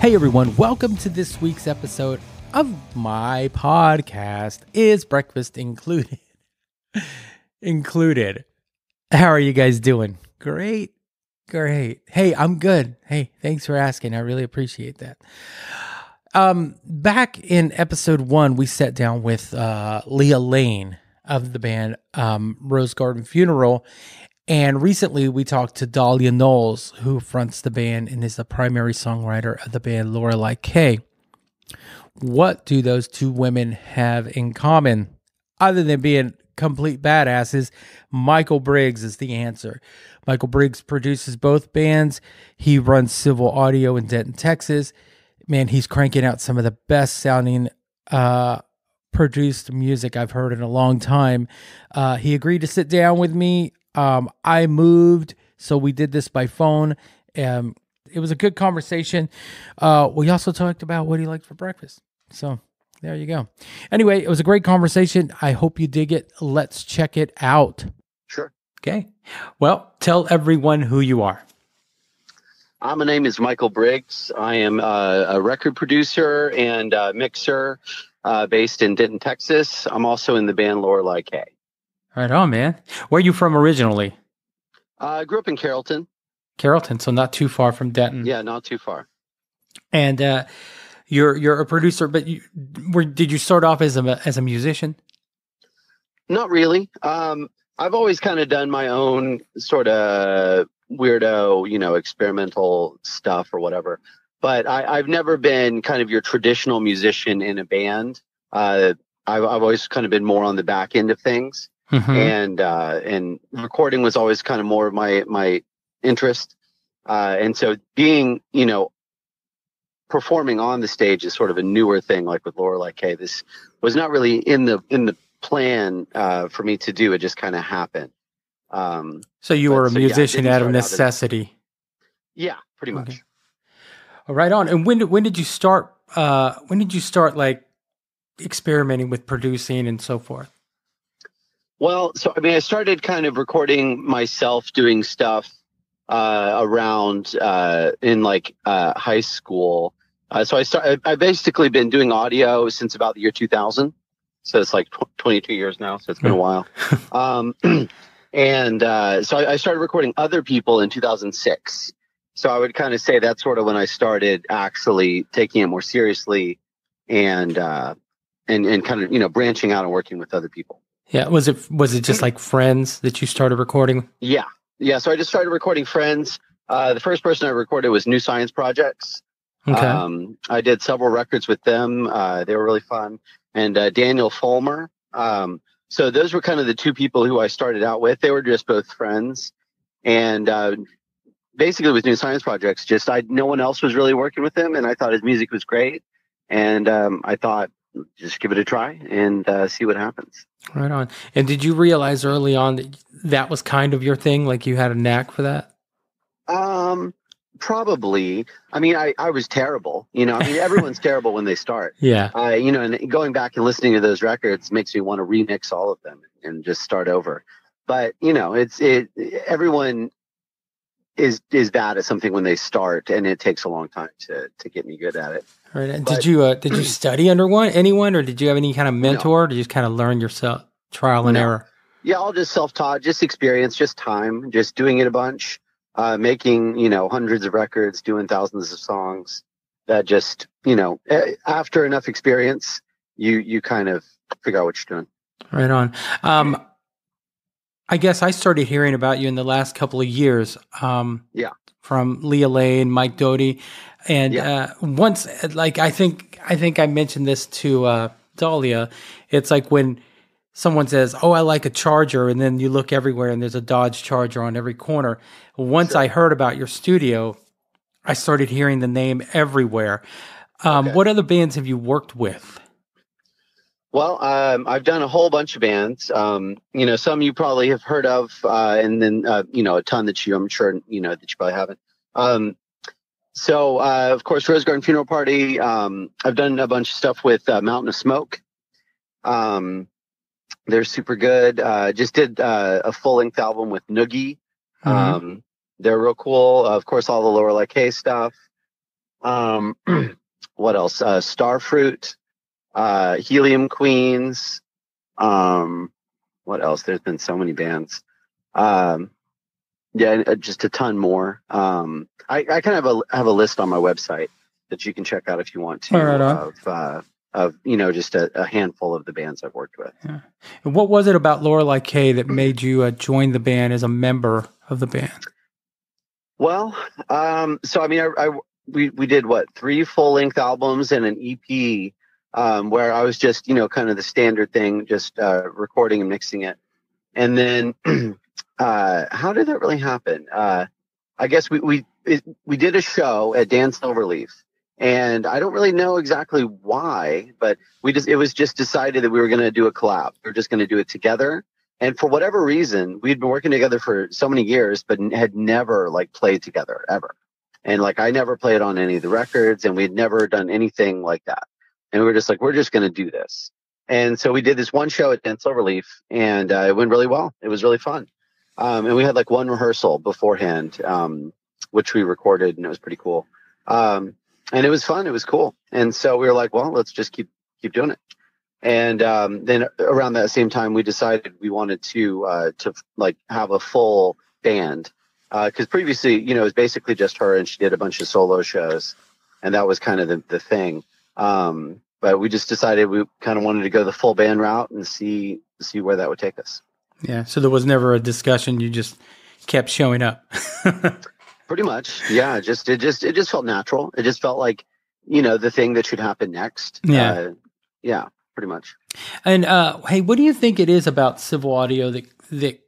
Hey everyone, welcome to this week's episode of my podcast. Is breakfast included? Included. How are you guys doing? Great. Hey, I'm good. Hey, thanks for asking. I really appreciate that. Back in episode 1, we sat down with Leah Lane of the band Rose Garden Funeral. And recently we talked to Dahlia Knowles, who fronts the band and is the primary songwriter of the band Lorelei K. What do those two women have in common? Other than being complete badasses, Michael Briggs is the answer. Michael Briggs produces both bands. He runs Civil Audio in Denton, Texas. Man, he's cranking out some of the best sounding produced music I've heard in a long time. He agreed to sit down with me. I moved, so we did this by phone. It was a good conversation. We also talked about what he liked for breakfast. So there you go. Anyway, it was a great conversation. I hope you dig it. Let's check it out. Sure. Okay. Well, tell everyone who you are. My name is Michael Briggs. I am a record producer and mixer based in Denton, Texas. I'm also in the band Lorelei K. Right on, man. Where are you from originally? I grew up in Carrollton. Carrollton, so not too far from Denton. Yeah, not too far. And you're a producer, but did you start off as a musician? Not really. I've always kind of done my own sort of weirdo, experimental stuff or whatever. But I've never been kind of your traditional musician in a band. I've always kind of been more on the back end of things. Mm-hmm. And recording was always kind of more of my interest. And so being, performing on the stage is sort of a newer thing, like with Lorelei K. This was not really in the plan for me to do. It just kind of happened. So you were a musician out of necessity. Yeah, pretty much. Okay. Right on. And when did you start? When did you start like experimenting with producing and so forth? Well, I started kind of recording myself doing stuff around in high school. I've basically been doing audio since about the year 2000. So it's like 22 years now. So it's been a while. So I started recording other people in 2006. So I would kind of say that's sort of when I started actually taking it more seriously and kind of, branching out and working with other people. Yeah. Was it just like friends that you started recording? Yeah. Yeah. So I just started recording friends. The first person I recorded was New Science Projects. Okay. I did several records with them. They were really fun. And Daniel Fulmer. So those were kind of the two people who I started out with. They were just both friends. And basically with New Science Projects, no one else was really working with him. And I thought his music was great. And I thought, just give it a try and see what happens. Right on. And did you realize early on that was kind of your thing? Like you had a knack for that? Probably. I was terrible. Everyone's terrible when they start. Yeah. And going back and listening to those records makes me want to remix all of them and just start over. But, everyone is bad at something when they start, and it takes a long time to get me good at it. Right. And did you study under anyone, or did you have any kind of mentor? No. Or did you just kind of learn yourself, trial and error? Yeah, all just self-taught, just experience, just time, just doing it a bunch, making, hundreds of records, doing thousands of songs. That just, after enough experience, you kind of figure out what you're doing. Right on. I guess I started hearing about you in the last couple of years. From Leah Lane, Mike Doty. And once, I think I mentioned this to Dahlia. It's like when someone says, "Oh, I like a Charger," and then you look everywhere and there's a Dodge Charger on every corner. Once I heard about your studio, I started hearing the name everywhere. What other bands have you worked with? Well, I've done a whole bunch of bands. Some you probably have heard of, and then a ton that I'm sure that you probably haven't. Of course, Rose Garden Funeral Party. I've done a bunch of stuff with Mountain of Smoke. They're super good. Just did a full-length album with Noogie. Mm-hmm. They're real cool. Of course, all the Lorelei K stuff. Um, what else? Starfruit, Helium Queens. What else? There's been so many bands. Um, yeah, just a ton more. I kind of have a list on my website that you can check out if you want All to right on. of just a handful of the bands I've worked with. Yeah. And what was it about Lorelei K that made you join the band as a member of the band? Well, so I mean, we did what, 3 full length albums and an EP, where I was just kind of the standard thing, just recording and mixing it. And then how did that really happen? I guess we did a show at Dan Silverleaf, and I don't really know exactly why, but it was just decided that we were going to do a collab. We were just going to do it together. And for whatever reason, we'd been working together for so many years, but had never like played together ever. And like I never played on any of the records, and we'd never done anything like that. And we were just like, we're just going to do this. And so we did this one show at Dan Silverleaf, and it went really well. It was really fun. And we had like one rehearsal beforehand, which we recorded, and it was pretty cool. And it was fun. It was cool. And so we were like, well, let's just keep doing it. And then around that same time, we decided we wanted to like have a full band, because previously, it was basically just her, and she did a bunch of solo shows, and that was kind of the thing. But we just decided we kind of wanted to go the full band route and see where that would take us. Yeah. So there was never a discussion. You just kept showing up. Pretty much. Yeah. It just felt natural. It just felt like, the thing that should happen next. Yeah. Yeah, pretty much. And hey, what do you think it is about Civil Audio that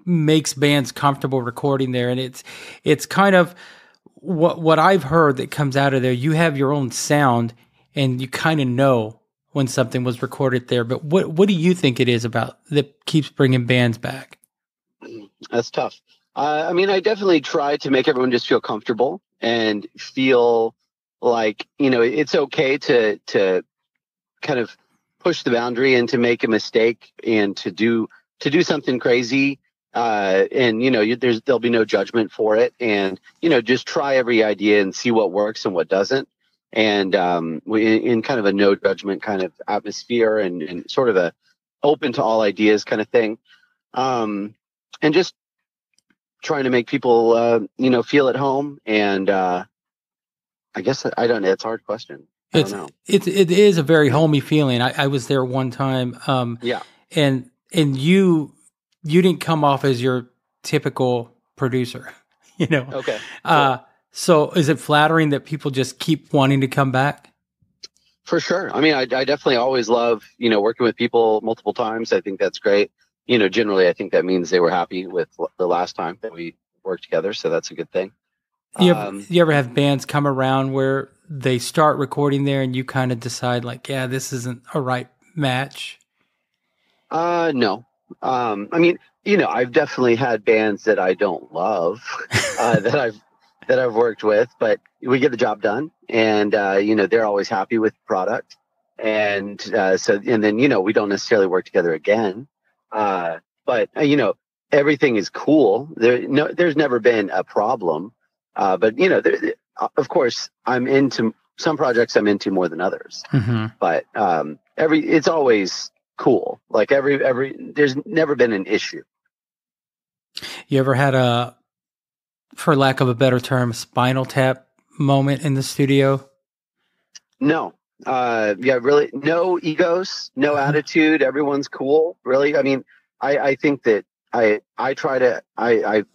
makes bands comfortable recording there? And it's kind of what I've heard that comes out of there. You have your own sound, and you kind of know when something was recorded there. But what do you think it is about that keeps bringing bands back? That's tough. I mean, I definitely try to make everyone just feel comfortable and feel like, it's okay to kind of push the boundary and to make a mistake and to do something crazy. And there'll be no judgment for it. And, just try every idea and see what works and what doesn't. And in kind of a no judgment kind of atmosphere, and sort of a open to all ideas kind of thing. And just trying to make people, feel at home. And I guess I don't know. It's a hard question. I don't know. It is a very homey feeling. I was there one time. Yeah. And you didn't come off as your typical producer, Okay. Sure. So is it flattering that people just keep wanting to come back? For sure. I mean, I definitely always love, working with people multiple times. I think that's great. Generally, I think that means they were happy with the last time that we worked together. So that's a good thing. You ever have bands come around where they start recording there and you kind of decide like, yeah, this isn't a right match? No. I mean, I've definitely had bands that I don't love, that I've worked with, but we get the job done, and they're always happy with the product. And then we don't necessarily work together again. But everything is cool. There's never been a problem. But of course, I'm into some projects. I'm into more than others. Mm-hmm. But it's always cool. Like there's never been an issue. You ever had for lack of a better term, Spinal Tap moment in the studio? No. Really, no egos, no attitude. Everyone's cool. Really, I mean, I think that I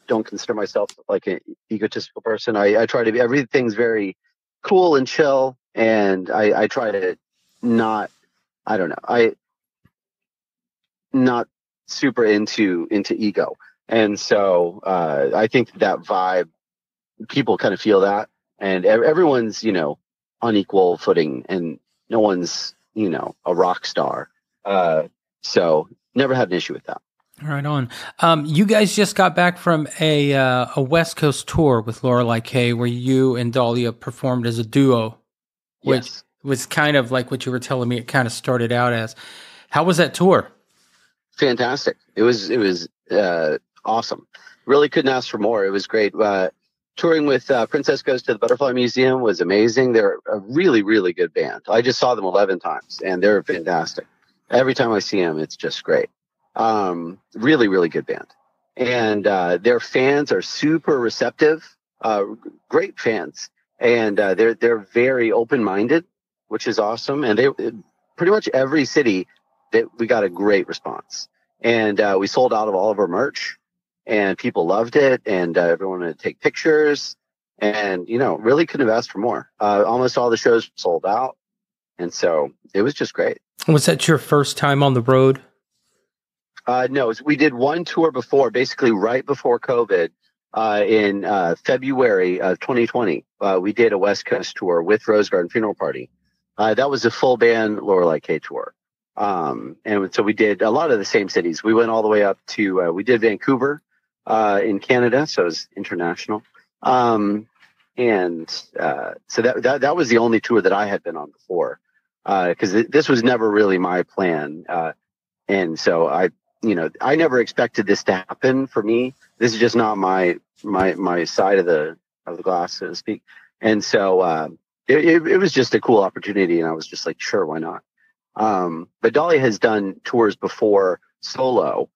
don't consider myself like an egotistical person. I try to be, everything's very cool and chill, and I try to not, I don't know, not super into ego. And so I think that vibe, people kind of feel that, and everyone's, on equal footing, and no one's, a rock star. So never had an issue with that. Right on. You guys just got back from a West Coast tour with Lorelei K, where you and Dahlia performed as a duo, which was kind of like what you were telling me it kind of started out as. How was that tour? Fantastic. It was awesome. Really couldn't ask for more. It was great. touring with Princess Goes to the Butterfly Museum was amazing. They're a really, really good band. I just saw them 11 times, and they're fantastic. Every time I see them, it's just great. Really, really good band. And their fans are super receptive, great fans. And they're very open-minded, which is awesome. And they pretty much every city that we got a great response. And we sold out of all of our merch, and people loved it, and everyone wanted to take pictures, and really couldn't have asked for more. Almost all the shows sold out, and so it was just great. Was that your first time on the road? No, we did one tour before, basically right before COVID, in February of 2020. We did a West Coast tour with Rose Garden Funeral Party. That was a full band Lorelei K tour. And so we did a lot of the same cities. We went all the way up to, we did Vancouver, in Canada. So it was international. So that was the only tour that I had been on before. Cause this was never really my plan. And so I never expected this to happen for me. This is just not my side of the glass, so to speak. And so, it was just a cool opportunity, and I was just like, sure, why not? But Dolly has done tours before solo,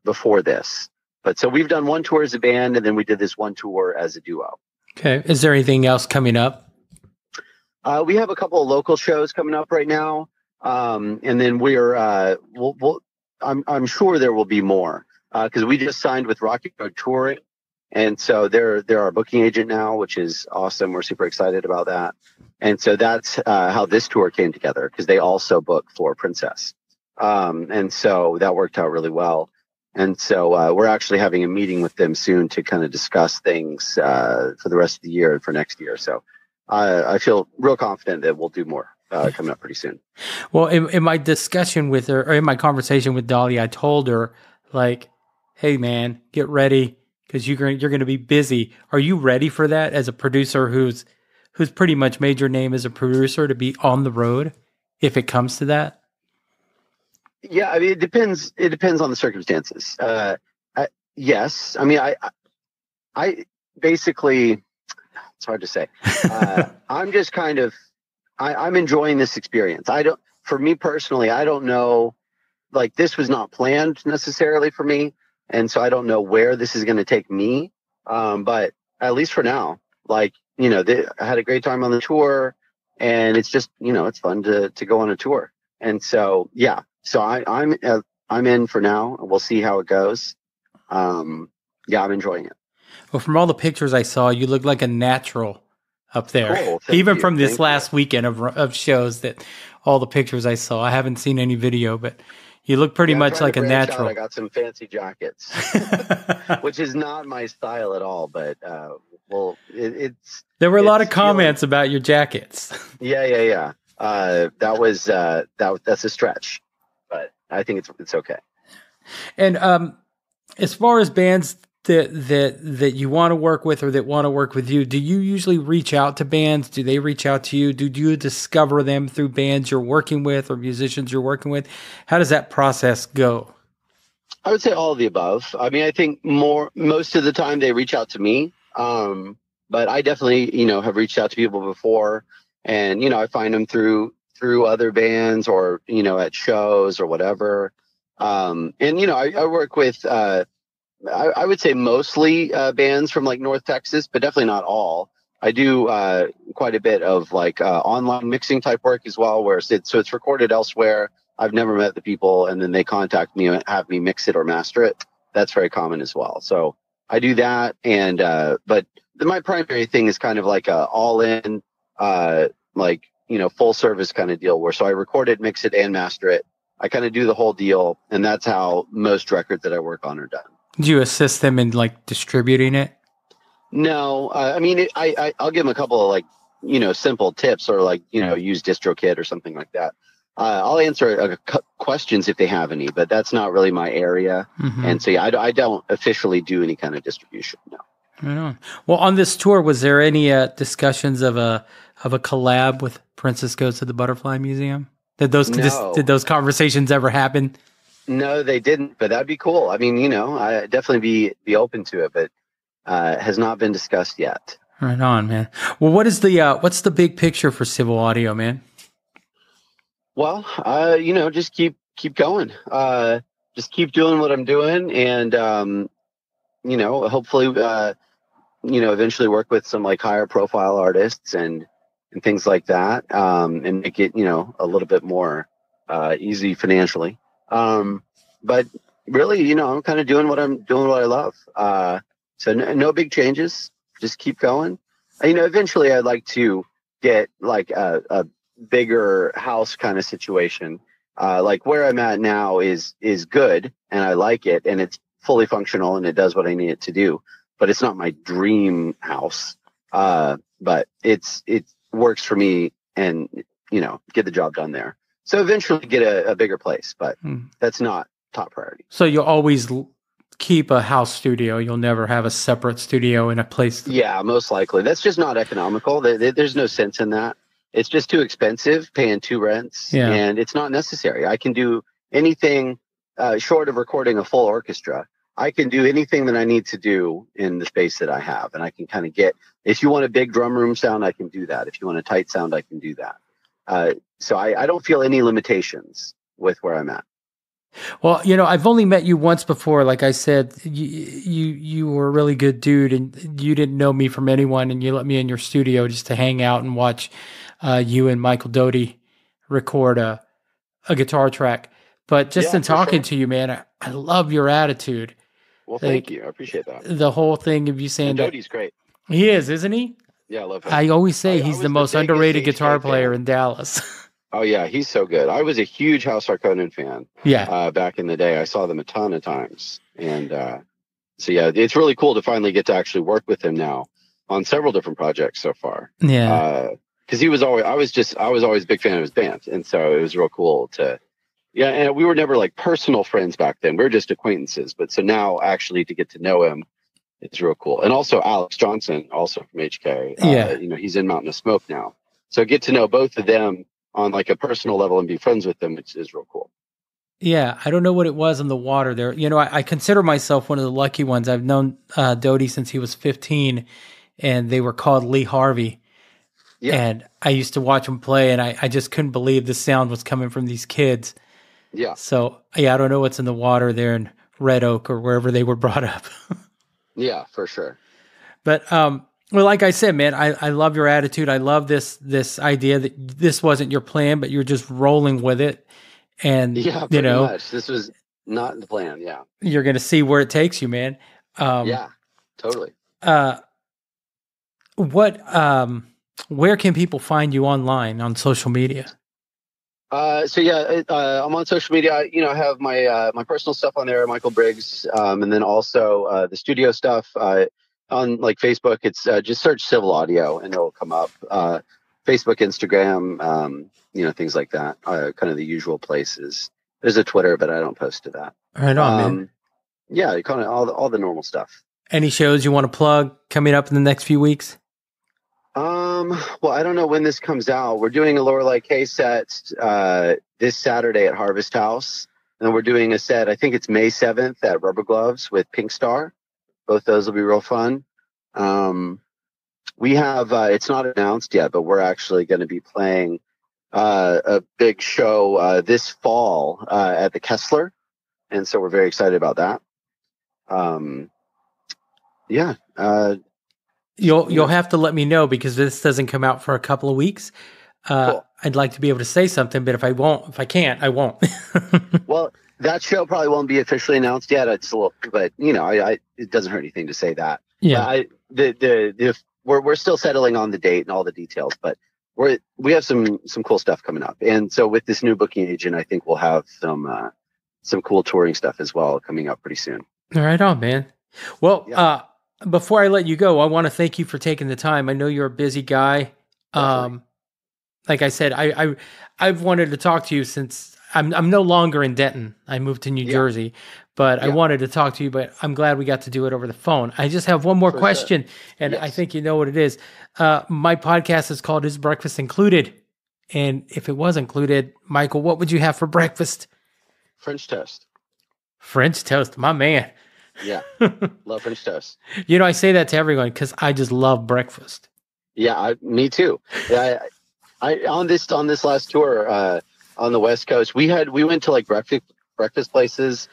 before this. But so we've done one tour as a band, and then we did this one tour as a duo. Okay. Is there anything else coming up? We have a couple of local shows coming up right now. And then I'm sure there will be more, because we just signed with Rocky Road Touring. And so they're our booking agent now, which is awesome. We're super excited about that. And so that's how this tour came together, because they also book for Princess. And so that worked out really well. And so we're actually having a meeting with them soon to kind of discuss things for the rest of the year and for next year. So I feel real confident that we'll do more coming up pretty soon. Well, in my discussion with her, or in my conversation with Dolly, I told her, like, hey, man, get ready, because you're going to be busy. Are you ready for that as a producer who's pretty much made your name as a producer, to be on the road if it comes to that? Yeah, I mean, it depends. It depends on the circumstances. Yes. I mean, I basically, it's hard to say. I'm just kind of, I'm enjoying this experience. For me personally, I don't know, like, this was not planned necessarily for me. And so I don't know where this is going to take me. But at least for now, like, I had a great time on the tour, and it's just, it's fun to go on a tour. And so, yeah, so I'm in for now. We'll see how it goes. Yeah, I'm enjoying it. Well, from all the pictures I saw, you look like a natural up there. Cool. Even from this last weekend of shows, that all the pictures I saw. I haven't seen any video, but you look pretty much like a natural. I got some fancy jackets, which is not my style at all. But there were a lot of comments about your jackets. Yeah. That's a stretch, but I think it's okay. And as far as bands that you want to work with, or that want to work with you, do you usually reach out to bands? Do they reach out to you? Do you discover them through bands you're working with or musicians you're working with? How does that process go? I would say all of the above. I mean, I think most of the time they reach out to me. But I definitely, have reached out to people before, and, I find them through other bands, or, at shows or whatever. And, I work with, I would say mostly bands from like North Texas, but definitely not all. I do quite a bit of like online mixing type work as well, where it's recorded elsewhere. I've never met the people, and then they contact me and have me mix it or master it. That's very common as well. So I do that, and but my primary thing is kind of like a all in, full service kind of deal, where so I record it, mix it, and master it. I kind of do the whole deal, and that's how most records that I work on are done. Do you assist them in like distributing it? No, I mean, I'll give them a couple of like, simple tips, or like, use DistroKid or something like that. I'll answer questions if they have any, but that's not really my area. Mm-hmm. And so, yeah, I don't officially do any kind of distribution. No. Right on. Well, on this tour, was there any discussions of a collab with Princess Goes to the Butterfly Museum? Did those conversations ever happen? No, they didn't, but that'd be cool. I mean, I'd definitely be open to it, but has not been discussed yet. Right on, man. Well, what's the big picture for Civil Audio, man? Well, just keep going. Just keep doing what I'm doing, and hopefully, eventually work with some like higher profile artists and things like that, and make it a little bit more easy financially. But really, I'm kind of doing what I love. So no big changes. Just keep going. Eventually, I'd like to get like a bigger house kind of situation. Like where I'm at now is good, and I like it, and it's fully functional, and it does what I need it to do. But it's not my dream house. But it works for me, and get the job done there. So eventually get a bigger place, but that's not top priority. So you'll always keep a house studio. You'll never have a separate studio in a place. Yeah, most likely. That's just not economical. There's no sense in that. It's just too expensive, paying 2 rents, and it's not necessary. I can do anything short of recording a full orchestra. I can do anything that I need to do in the space that I have, and I can kind of if you want a big drum room sound, I can do that. If you want a tight sound, I can do that. So I don't feel any limitations with where I'm at. Well, I've only met you once before. Like I said, you were a really good dude, and you didn't know me from anyone, and you let me in your studio just to hang out and watch you and Michael Doty record a guitar track. But just in talking to you, man, I love your attitude. Well, thank you. I appreciate that. The whole thing of you saying that Doty's great. He is, isn't he? Yeah, I love him. I always say he's the most underrated guitar player in Dallas. Oh yeah, he's so good. I was a huge House Harkonnen fan. Yeah. Back in the day, I saw them a ton of times, and so yeah, it's really cool to finally get to actually work with him now on several different projects so far. Yeah. Because I was always a big fan of his band, and so it was real cool to. Yeah, and we were never like personal friends back then. We were just acquaintances. But so now actually to get to know him, it's real cool. And also Alex Johnson, also from HK. He's in Mountain of Smoke now. So get to know both of them on like a personal level and be friends with them, which is real cool. Yeah, I don't know what it was in the water there. I consider myself one of the lucky ones. I've known Doty since he was 15, and they were called Lee Harvey. Yeah. And I used to watch him play, and I just couldn't believe the sound was coming from these kids. Yeah. So, I don't know what's in the water there in Red Oak or wherever they were brought up. Yeah, for sure. But, well, like I said, man, I love your attitude. I love this idea that this wasn't your plan, but you're just rolling with it. And, pretty much. This was not the plan. Yeah. You're going to see where it takes you, man. Yeah, totally. Where can people find you online on social media? I'm on social media. I have my personal stuff on there, Michael Briggs, and then also the studio stuff on like Facebook. It's just search Civil Audio and it'll come up. Facebook, Instagram, things like that. Kind of the usual places. There's a Twitter, but I don't post to that. Right on, man. Yeah, kind of all the normal stuff. Any shows you want to plug coming up in the next few weeks? Well, I don't know when this comes out. We're doing a Lorelei K set this Saturday at Harvest House. And we're doing a set, I think it's May 7th at Rubber Gloves with Pink Star. Both those will be real fun. We have, it's not announced yet, but we're actually going to be playing a big show this fall at the Kessler. And so we're very excited about that. You'll have to let me know because this doesn't come out for a couple of weeks. Cool. I'd like to be able to say something, but if I can't, I won't. Well, that show probably won't be officially announced yet. It's a little, but it doesn't hurt anything to say that. Yeah. We're still settling on the date and all the details, but we have some cool stuff coming up. And so with this new booking agent, I think we'll have some cool touring stuff as well coming up pretty soon. All right on, man. Well, yeah. Before I let you go, I want to thank you for taking the time. I know you're a busy guy. Like I said, I've wanted to talk to you since I'm no longer in Denton. I moved to New Jersey, but I wanted to talk to you, but I'm glad we got to do it over the phone. I just have one more question, and I think you know what it is. My podcast is called Is Breakfast Included? And if it was included, Michael, what would you have for breakfast? French toast. French toast, my man. Yeah. Love French toast. You know, I say that to everyone because I just love breakfast. Yeah, me too. Yeah, I on this last tour on the West Coast, we went to like breakfast places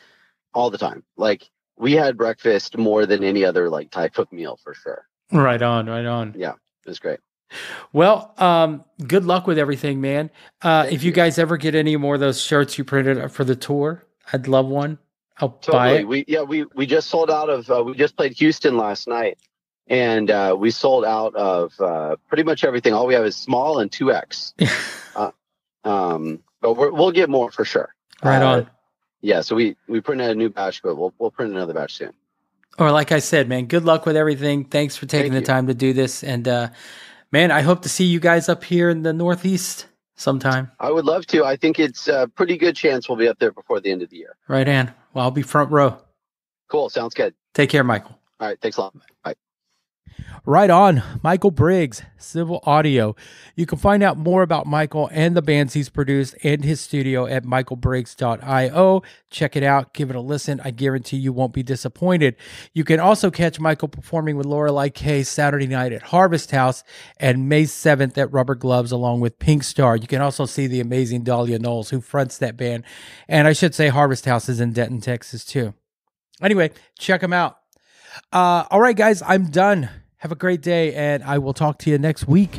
all the time. Like we had breakfast more than any other like type of meal for sure. Right on, right on. Yeah, it was great. Well, good luck with everything, man. If you guys ever get any more of those shirts you printed for the tour, I'd love one. I'll buy it. We just sold out of we just played Houston last night, and we sold out of pretty much everything. All we have is small and 2X. But we'll get more for sure. Right on. Yeah, so we printed a new batch, but we'll print another batch soon. Or like I said, man, good luck with everything. Thanks for taking the time to do this. And man, I hope to see you guys up here in the Northeast sometime. I would love to. I think it's a pretty good chance we'll be up there before the end of the year. Right on. Well, I'll be front row. Cool. Sounds good. Take care, Michael. All right. Thanks a lot. Bye. Right on. Michael Briggs, Civil Audio. You can find out more about Michael and the bands he's produced and his studio at michaelbriggs.io. Check it out. Give it a listen. I guarantee you won't be disappointed. You can also catch Michael performing with Lorelei K Saturday night at Harvest House and May 7th at Rubber Gloves along with Pink Star. You can also see the amazing Dahlia Knowles who fronts that band. And I should say Harvest House is in Denton, Texas too. Anyway, check them out. All right, guys, I'm done. Have a great day, and I will talk to you next week.